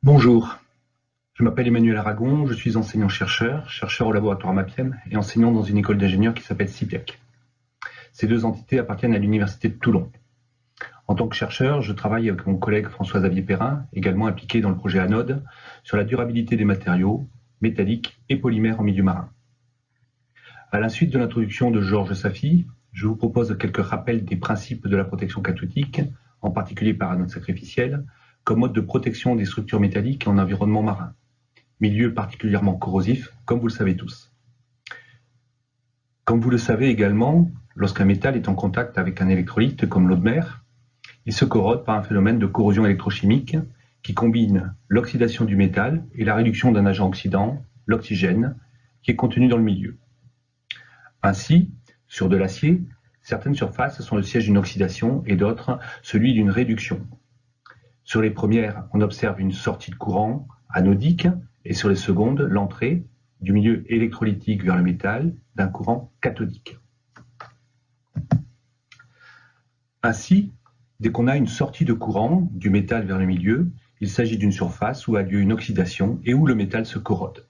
Bonjour, je m'appelle Emmanuel Aragon, je suis enseignant-chercheur, chercheur au laboratoire MAPIEM et enseignant dans une école d'ingénieurs qui s'appelle CIPIEC. Ces deux entités appartiennent à l'Université de Toulon. En tant que chercheur, je travaille avec mon collègue François-Xavier Perrin, également impliqué dans le projet Anode, sur la durabilité des matériaux, métalliques et polymères en milieu marin. À la suite de l'introduction de Georges Safi, je vous propose quelques rappels des principes de la protection cathodique, en particulier par anode sacrificielle, comme mode de protection des structures métalliques en environnement marin, milieu particulièrement corrosif, comme vous le savez tous. Comme vous le savez également, lorsqu'un métal est en contact avec un électrolyte comme l'eau de mer, il se corrode par un phénomène de corrosion électrochimique qui combine l'oxydation du métal et la réduction d'un agent oxydant, l'oxygène, qui est contenu dans le milieu. Ainsi, sur de l'acier, certaines surfaces sont le siège d'une oxydation et d'autres celui d'une réduction. Sur les premières, on observe une sortie de courant anodique et sur les secondes, l'entrée du milieu électrolytique vers le métal d'un courant cathodique. Ainsi, dès qu'on a une sortie de courant du métal vers le milieu, il s'agit d'une surface où a lieu une oxydation et où le métal se corrode.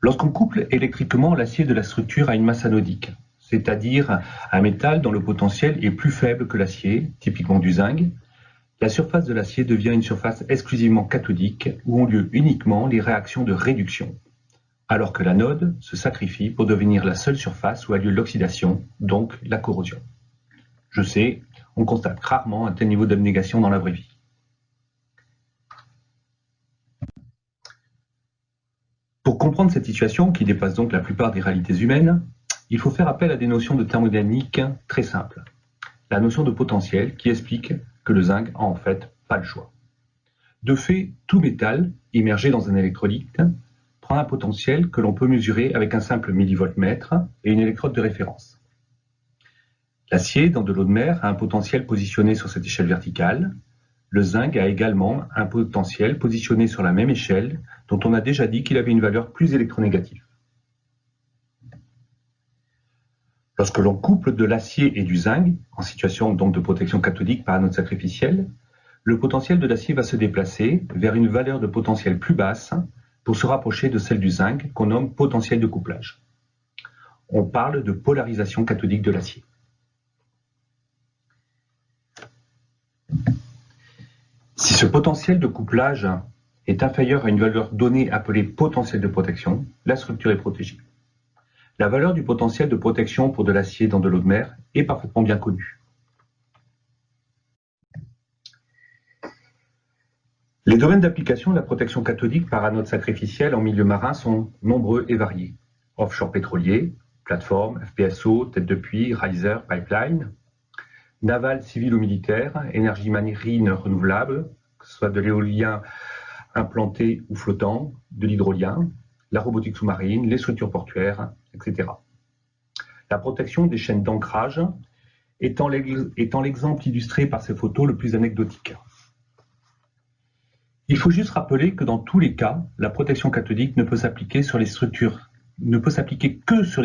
Lorsqu'on couple électriquement l'acier de la structure à une masse anodique, c'est-à-dire un métal dont le potentiel est plus faible que l'acier, typiquement du zinc, la surface de l'acier devient une surface exclusivement cathodique où ont lieu uniquement les réactions de réduction, alors que l'anode se sacrifie pour devenir la seule surface où a lieu l'oxydation, donc la corrosion. Je sais, on constate rarement un tel niveau d'abnégation dans la vraie vie. Pour comprendre cette situation, qui dépasse donc la plupart des réalités humaines, il faut faire appel à des notions de thermodynamique très simples. La notion de potentiel qui explique que le zinc a en fait pas le choix. De fait, tout métal immergé dans un électrolyte prend un potentiel que l'on peut mesurer avec un simple millivoltmètre et une électrode de référence. L'acier dans de l'eau de mer a un potentiel positionné sur cette échelle verticale. Le zinc a également un potentiel positionné sur la même échelle dont on a déjà dit qu'il avait une valeur plus électronégative. Lorsque l'on couple de l'acier et du zinc, en situation donc de protection cathodique par anode sacrificielle, le potentiel de l'acier va se déplacer vers une valeur de potentiel plus basse pour se rapprocher de celle du zinc qu'on nomme potentiel de couplage. On parle de polarisation cathodique de l'acier. Si ce potentiel de couplage est inférieur à une valeur donnée appelée potentiel de protection, la structure est protégée. La valeur du potentiel de protection pour de l'acier dans de l'eau de mer est parfaitement bien connue. Les domaines d'application de la protection cathodique par anode sacrificielle en milieu marin sont nombreux et variés. Offshore pétrolier, plateforme, FPSO, tête de puits, riser, pipeline, naval, civil ou militaire, énergie marine renouvelable, que ce soit de l'éolien implanté ou flottant, de l'hydrolien, la robotique sous-marine, les structures portuaires, etc. La protection des chaînes d'ancrage étant l'exemple illustré par ces photos le plus anecdotique. Il faut juste rappeler que dans tous les cas, la protection cathodique ne peut s'appliquer que sur les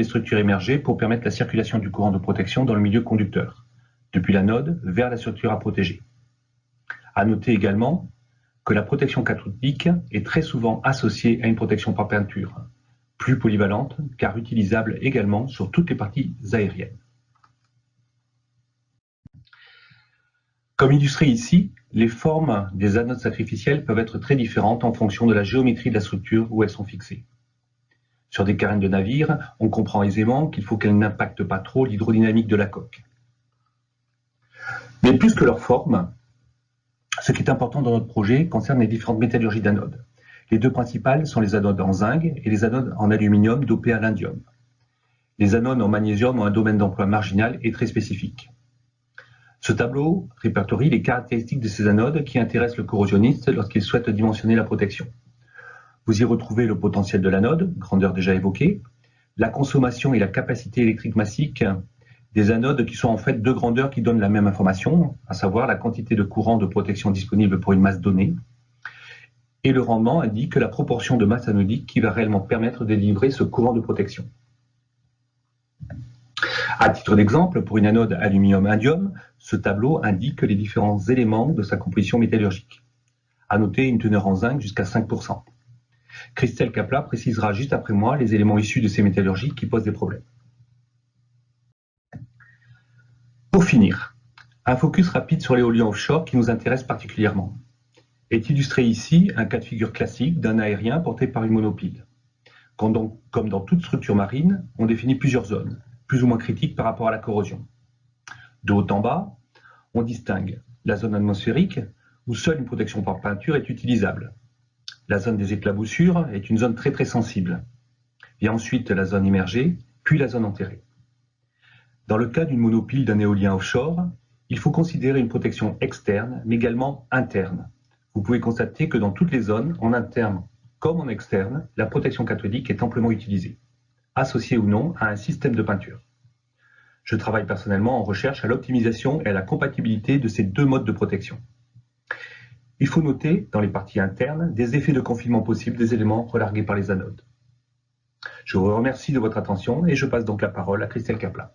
structures émergées pour permettre la circulation du courant de protection dans le milieu conducteur, depuis l'anode vers la structure à protéger. À noter également que la protection cathodique est très souvent associée à une protection par peinture, plus polyvalente car utilisable également sur toutes les parties aériennes. Comme illustré ici, les formes des anodes sacrificielles peuvent être très différentes en fonction de la géométrie de la structure où elles sont fixées. Sur des carènes de navire, on comprend aisément qu'il faut qu'elles n'impactent pas trop l'hydrodynamique de la coque. Mais plus que leur forme, ce qui est important dans notre projet concerne les différentes métallurgies d'anodes. Les deux principales sont les anodes en zinc et les anodes en aluminium dopées à l'indium. Les anodes en magnésium ont un domaine d'emploi marginal et très spécifique. Ce tableau répertorie les caractéristiques de ces anodes qui intéressent le corrosionniste lorsqu'il souhaite dimensionner la protection. Vous y retrouvez le potentiel de l'anode, grandeur déjà évoquée, la consommation et la capacité électrique massique des anodes qui sont en fait deux grandeurs qui donnent la même information, à savoir la quantité de courant de protection disponible pour une masse donnée, et le rendement indique la proportion de masse anodique qui va réellement permettre de délivrer ce courant de protection. À titre d'exemple, pour une anode aluminium-indium, Ce tableau indique les différents éléments de sa composition métallurgique. À noter une teneur en zinc jusqu'à 5%. Christelle Capla précisera juste après moi les éléments issus de ces métallurgies qui posent des problèmes. Pour finir, un focus rapide sur l'éolien offshore qui nous intéresse particulièrement. Est illustré ici un cas de figure classique d'un aérien porté par une monopile. Comme dans toute structure marine, on définit plusieurs zones, plus ou moins critiques par rapport à la corrosion. De haut en bas, on distingue la zone atmosphérique, où seule une protection par peinture est utilisable. La zone des éclaboussures est une zone très sensible. Vient ensuite la zone immergée, puis la zone enterrée. Dans le cas d'une monopile d'un éolien offshore, il faut considérer une protection externe, mais également interne. Vous pouvez constater que dans toutes les zones, en interne comme en externe, la protection cathodique est amplement utilisée, associée ou non à un système de peinture. Je travaille personnellement en recherche à l'optimisation et à la compatibilité de ces deux modes de protection. Il faut noter, dans les parties internes, des effets de confinement possibles des éléments relargués par les anodes. Je vous remercie de votre attention et je passe donc la parole à Christelle Capla.